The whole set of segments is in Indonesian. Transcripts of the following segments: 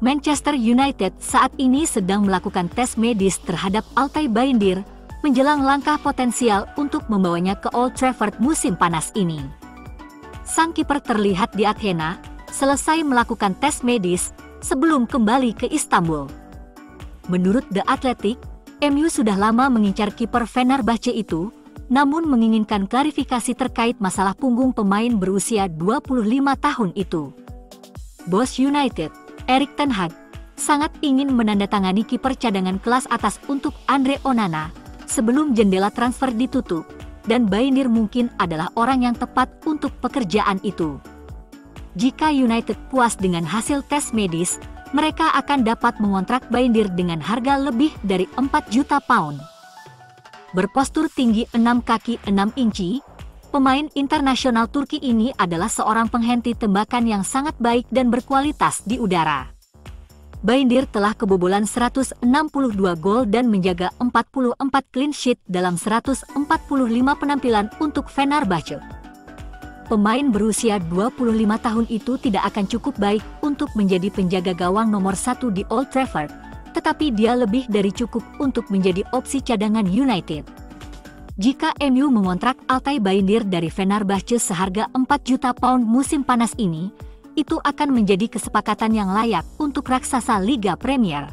Manchester United saat ini sedang melakukan tes medis terhadap Altay Bayındır menjelang langkah potensial untuk membawanya ke Old Trafford musim panas ini. Sang kiper terlihat di Athena selesai melakukan tes medis sebelum kembali ke Istanbul. Menurut The Athletic, MU sudah lama mengincar kiper Fenerbahce itu, namun menginginkan klarifikasi terkait masalah punggung pemain berusia 25 tahun itu. Bos United, Erik ten Hag, sangat ingin menandatangani kiper cadangan kelas atas untuk Andre Onana sebelum jendela transfer ditutup, dan Bayındır mungkin adalah orang yang tepat untuk pekerjaan itu. Jika United puas dengan hasil tes medis, mereka akan dapat mengontrak Bayındır dengan harga lebih dari 4 juta pound. Berpostur tinggi 6 kaki 6 inci, pemain internasional Turki ini adalah seorang penghenti tembakan yang sangat baik dan berkualitas di udara. Bayındır telah kebobolan 162 gol dan menjaga 44 clean sheet dalam 145 penampilan untuk Fenerbahce. Pemain berusia 25 tahun itu tidak akan cukup baik untuk menjadi penjaga gawang nomor 1 di Old Trafford, tetapi dia lebih dari cukup untuk menjadi opsi cadangan United. Jika MU mengontrak Altay Bayındır dari Fenerbahce seharga 4 juta pound musim panas ini, itu akan menjadi kesepakatan yang layak untuk raksasa Liga Premier.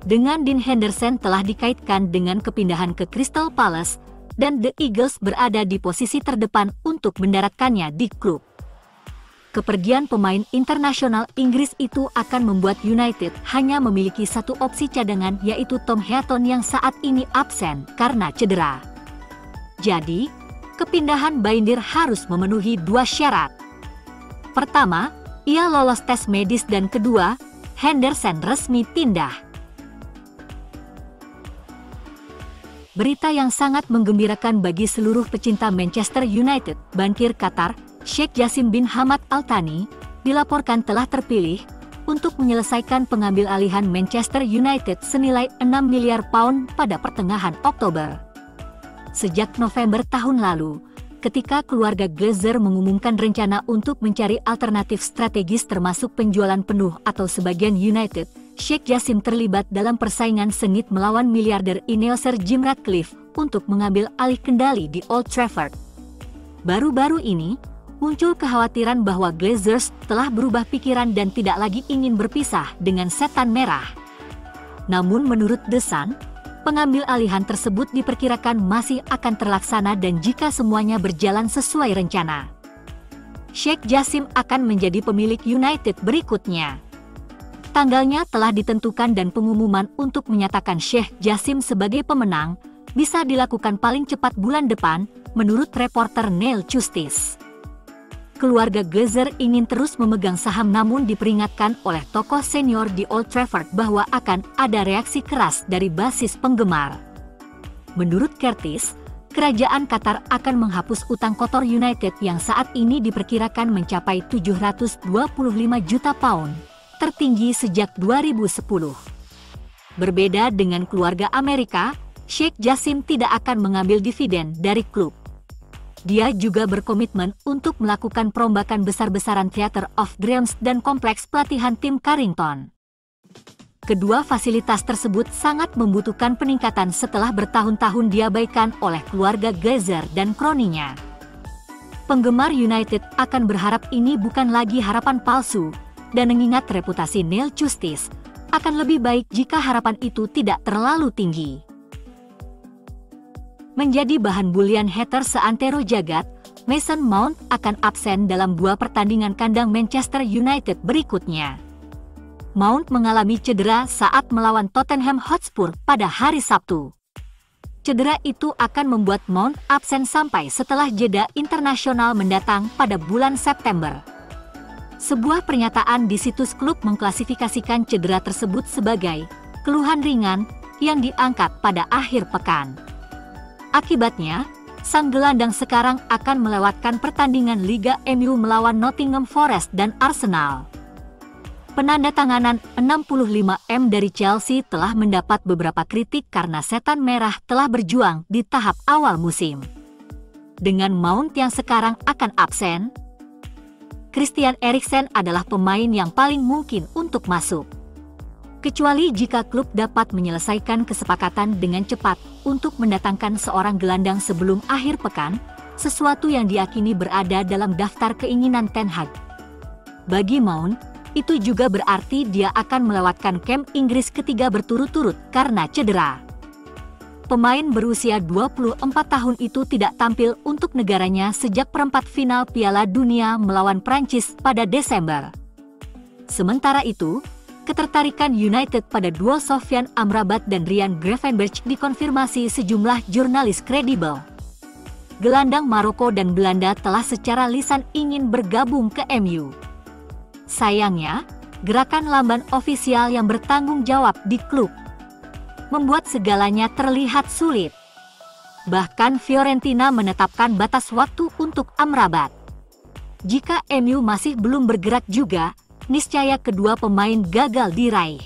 Dengan Dean Henderson telah dikaitkan dengan kepindahan ke Crystal Palace, dan The Eagles berada di posisi terdepan untuk mendaratkannya di klub. Kepergian pemain internasional Inggris itu akan membuat United hanya memiliki satu opsi cadangan, yaitu Tom Heaton yang saat ini absen karena cedera. Jadi, kepindahan Bayındır harus memenuhi dua syarat. Pertama, ia lolos tes medis, dan kedua, Henderson resmi pindah. Berita yang sangat menggembirakan bagi seluruh pecinta Manchester United, bankir Qatar, Sheikh Jassim bin Hamad Al Thani, dilaporkan telah terpilih untuk menyelesaikan pengambil alihan Manchester United senilai 6 miliar pound pada pertengahan Oktober. Sejak November tahun lalu, ketika keluarga Glazer mengumumkan rencana untuk mencari alternatif strategis termasuk penjualan penuh atau sebagian United, Sheikh Jassim terlibat dalam persaingan sengit melawan miliarder Ineos Sir Jim Ratcliffe untuk mengambil alih kendali di Old Trafford. Baru-baru ini, muncul kekhawatiran bahwa Glazers telah berubah pikiran dan tidak lagi ingin berpisah dengan Setan Merah. Namun menurut The Sun, pengambil alihan tersebut diperkirakan masih akan terlaksana, dan jika semuanya berjalan sesuai rencana, Sheikh Jassim akan menjadi pemilik United berikutnya. Tanggalnya telah ditentukan dan pengumuman untuk menyatakan Sheikh Jassim sebagai pemenang bisa dilakukan paling cepat bulan depan, menurut reporter Neil Justice. Keluarga Glazer ingin terus memegang saham, namun diperingatkan oleh tokoh senior di Old Trafford bahwa akan ada reaksi keras dari basis penggemar. Menurut Curtis, kerajaan Qatar akan menghapus utang kotor United yang saat ini diperkirakan mencapai 725 juta pound, tertinggi sejak 2010. Berbeda dengan keluarga Amerika, Sheikh Jassim tidak akan mengambil dividen dari klub. Dia juga berkomitmen untuk melakukan perombakan besar-besaran Theatre of Dreams dan kompleks pelatihan tim Carrington. Kedua fasilitas tersebut sangat membutuhkan peningkatan setelah bertahun-tahun diabaikan oleh keluarga Glazer dan kroninya. Penggemar United akan berharap ini bukan lagi harapan palsu, dan mengingat reputasi Neil Justice, akan lebih baik jika harapan itu tidak terlalu tinggi. Menjadi bahan bulian haters seantero jagat, Mason Mount akan absen dalam 2 pertandingan kandang Manchester United berikutnya. Mount mengalami cedera saat melawan Tottenham Hotspur pada hari Sabtu. Cedera itu akan membuat Mount absen sampai setelah jeda internasional mendatang pada bulan September. Sebuah pernyataan di situs klub mengklasifikasikan cedera tersebut sebagai keluhan ringan yang diangkat pada akhir pekan. Akibatnya, sang gelandang sekarang akan melewatkan pertandingan Liga MU melawan Nottingham Forest dan Arsenal. Penandatanganan 65M dari Chelsea telah mendapat beberapa kritik karena Setan Merah telah berjuang di tahap awal musim. Dengan Mount yang sekarang akan absen, Christian Eriksen adalah pemain yang paling mungkin untuk masuk. Kecuali jika klub dapat menyelesaikan kesepakatan dengan cepat untuk mendatangkan seorang gelandang sebelum akhir pekan, sesuatu yang diyakini berada dalam daftar keinginan Ten Hag. Bagi Mount, itu juga berarti dia akan melewatkan camp Inggris ketiga berturut-turut karena cedera. Pemain berusia 24 tahun itu tidak tampil untuk negaranya sejak perempat final Piala Dunia melawan Prancis pada Desember. Sementara itu, ketertarikan United pada duo Sofyan Amrabat dan Ryan Gravenberch dikonfirmasi sejumlah jurnalis kredibel. Gelandang Maroko dan Belanda telah secara lisan ingin bergabung ke MU. Sayangnya, gerakan lamban ofisial yang bertanggung jawab di klub membuat segalanya terlihat sulit. Bahkan Fiorentina menetapkan batas waktu untuk Amrabat. Jika MU masih belum bergerak juga, niscaya kedua pemain gagal diraih.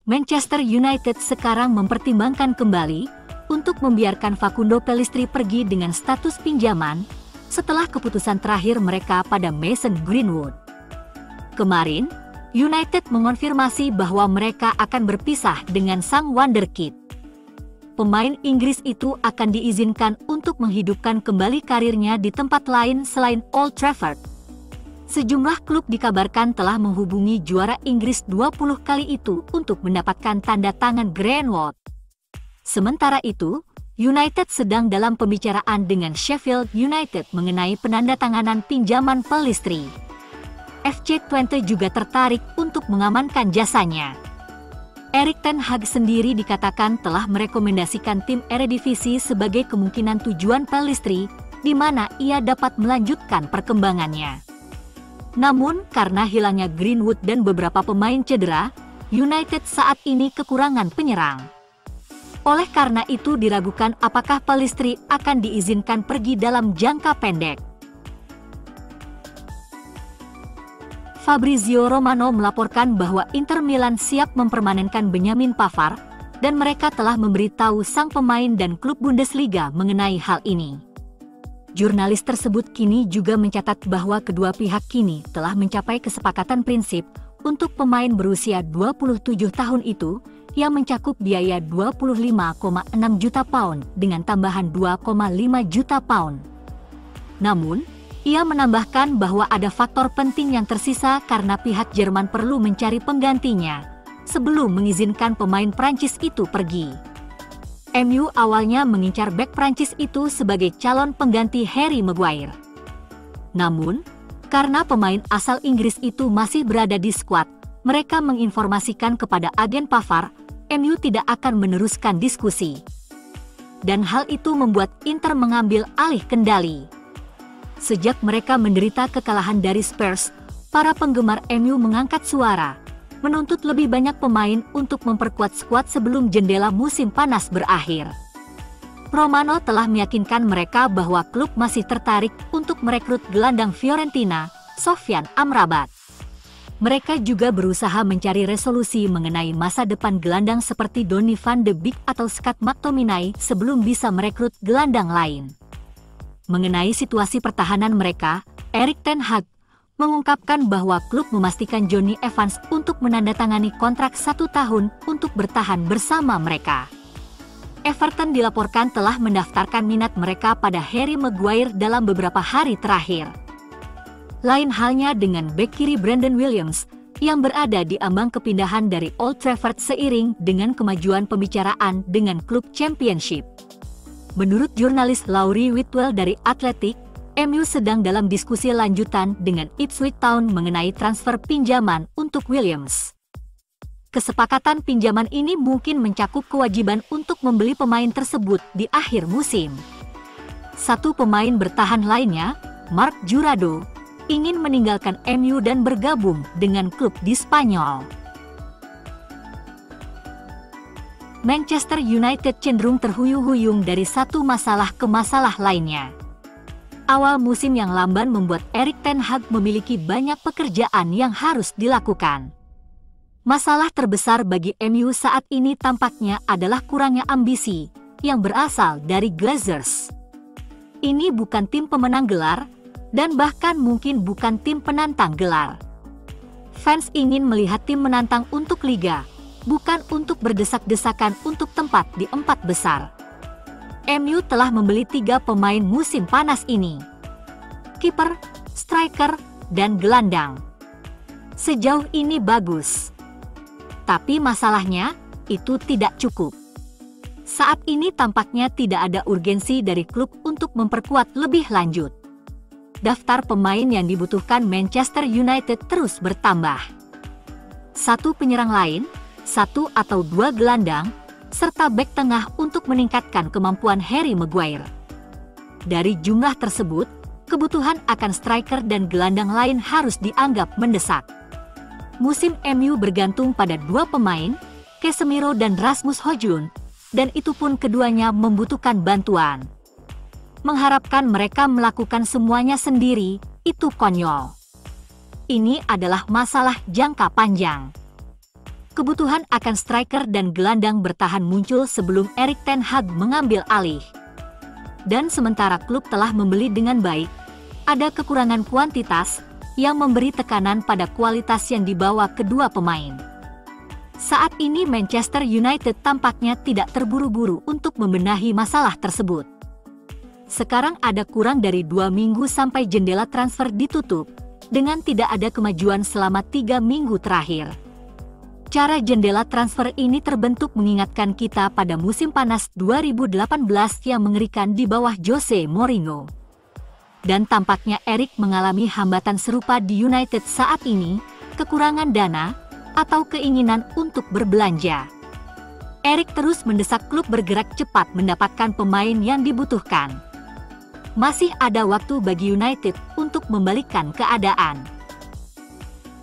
Manchester United sekarang mempertimbangkan kembali untuk membiarkan Facundo Pellistri pergi dengan status pinjaman setelah keputusan terakhir mereka pada Mason Greenwood. Kemarin, United mengonfirmasi bahwa mereka akan berpisah dengan sang wonderkid. Pemain Inggris itu akan diizinkan untuk menghidupkan kembali karirnya di tempat lain selain Old Trafford. Sejumlah klub dikabarkan telah menghubungi juara Inggris 20 kali itu untuk mendapatkan tanda tangan Greenwood. Sementara itu, United sedang dalam pembicaraan dengan Sheffield United mengenai penandatanganan pinjaman Pellistri. FC Twente juga tertarik untuk mengamankan jasanya. Erik ten Hag sendiri dikatakan telah merekomendasikan tim Eredivisie sebagai kemungkinan tujuan Pellistri, di mana ia dapat melanjutkan perkembangannya. Namun, karena hilangnya Greenwood dan beberapa pemain cedera, United saat ini kekurangan penyerang. Oleh karena itu diragukan apakah Pellistri akan diizinkan pergi dalam jangka pendek. Fabrizio Romano melaporkan bahwa Inter Milan siap mempermanenkan Benjamin Pavard, dan mereka telah memberitahu sang pemain dan klub Bundesliga mengenai hal ini. Jurnalis tersebut kini juga mencatat bahwa kedua pihak kini telah mencapai kesepakatan prinsip untuk pemain berusia 27 tahun itu, yang mencakup biaya 25,6 juta pound dengan tambahan 2,5 juta pound. Namun, ia menambahkan bahwa ada faktor penting yang tersisa karena pihak Jerman perlu mencari penggantinya sebelum mengizinkan pemain Prancis itu pergi. MU awalnya mengincar bek Prancis itu sebagai calon pengganti Harry Maguire. Namun, karena pemain asal Inggris itu masih berada di skuad, mereka menginformasikan kepada agen Pavard, MU tidak akan meneruskan diskusi. Dan hal itu membuat Inter mengambil alih kendali. Sejak mereka menderita kekalahan dari Spurs, para penggemar MU mengangkat suara, menuntut lebih banyak pemain untuk memperkuat skuad sebelum jendela musim panas berakhir. Romano telah meyakinkan mereka bahwa klub masih tertarik untuk merekrut gelandang Fiorentina, Sofyan Amrabat. Mereka juga berusaha mencari resolusi mengenai masa depan gelandang seperti Donny van de Beek atau Scott McTominay sebelum bisa merekrut gelandang lain. Mengenai situasi pertahanan mereka, Erik ten Hag mengungkapkan bahwa klub memastikan Jonny Evans untuk menandatangani kontrak 1 tahun untuk bertahan bersama mereka. Everton dilaporkan telah mendaftarkan minat mereka pada Harry Maguire dalam beberapa hari terakhir. Lain halnya dengan bek kiri Brandon Williams, yang berada di ambang kepindahan dari Old Trafford seiring dengan kemajuan pembicaraan dengan klub Championship. Menurut jurnalis Laurie Whitwell dari Athletic, MU sedang dalam diskusi lanjutan dengan Ipswich Town mengenai transfer pinjaman untuk Williams. Kesepakatan pinjaman ini mungkin mencakup kewajiban untuk membeli pemain tersebut di akhir musim. Satu pemain bertahan lainnya, Marc Jurado, ingin meninggalkan MU dan bergabung dengan klub di Spanyol. Manchester United cenderung terhuyung-huyung dari satu masalah ke masalah lainnya. Awal musim yang lamban membuat Erik ten Hag memiliki banyak pekerjaan yang harus dilakukan. Masalah terbesar bagi MU saat ini tampaknya adalah kurangnya ambisi, yang berasal dari Glazers. Ini bukan tim pemenang gelar, dan bahkan mungkin bukan tim penantang gelar. Fans ingin melihat tim menantang untuk liga, bukan untuk berdesak-desakan untuk tempat di 4 besar. MU telah membeli 3 pemain musim panas ini: kiper, striker, dan gelandang. Sejauh ini bagus. Tapi masalahnya, itu tidak cukup. Saat ini tampaknya tidak ada urgensi dari klub untuk memperkuat lebih lanjut. Daftar pemain yang dibutuhkan Manchester United terus bertambah. 1 penyerang lain, 1 atau 2 gelandang, serta bek tengah untuk meningkatkan kemampuan Harry Maguire. Dari jumlah tersebut, kebutuhan akan striker dan gelandang lain harus dianggap mendesak. Musim MU bergantung pada 2 pemain, Casemiro dan Rasmus Højlund, dan itu pun keduanya membutuhkan bantuan. Mengharapkan mereka melakukan semuanya sendiri, itu konyol. Ini adalah masalah jangka panjang. Kebutuhan akan striker dan gelandang bertahan muncul sebelum Erik ten Hag mengambil alih. Dan sementara klub telah membeli dengan baik, ada kekurangan kuantitas yang memberi tekanan pada kualitas yang dibawa kedua pemain. Saat ini Manchester United tampaknya tidak terburu-buru untuk membenahi masalah tersebut. Sekarang ada kurang dari 2 minggu sampai jendela transfer ditutup, dengan tidak ada kemajuan selama 3 minggu terakhir. Cara jendela transfer ini terbentuk mengingatkan kita pada musim panas 2018 yang mengerikan di bawah Jose Mourinho. Dan tampaknya Erik mengalami hambatan serupa di United saat ini, kekurangan dana, atau keinginan untuk berbelanja. Erik terus mendesak klub bergerak cepat mendapatkan pemain yang dibutuhkan. Masih ada waktu bagi United untuk membalikkan keadaan.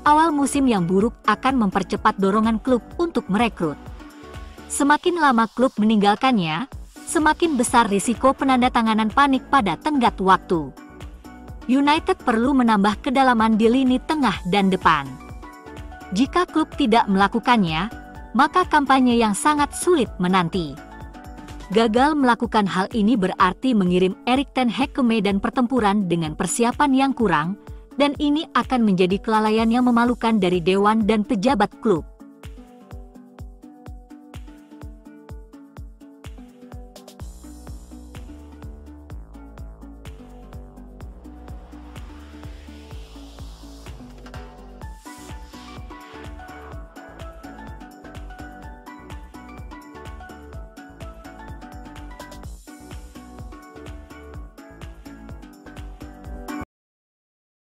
Awal musim yang buruk akan mempercepat dorongan klub untuk merekrut. Semakin lama klub meninggalkannya, semakin besar risiko penandatanganan panik pada tenggat waktu. United perlu menambah kedalaman di lini tengah dan depan. Jika klub tidak melakukannya, maka kampanye yang sangat sulit menanti. Gagal melakukan hal ini berarti mengirim Erik ten Hag ke medan pertempuran dengan persiapan yang kurang, dan ini akan menjadi kelalaian yang memalukan dari dewan dan pejabat klub.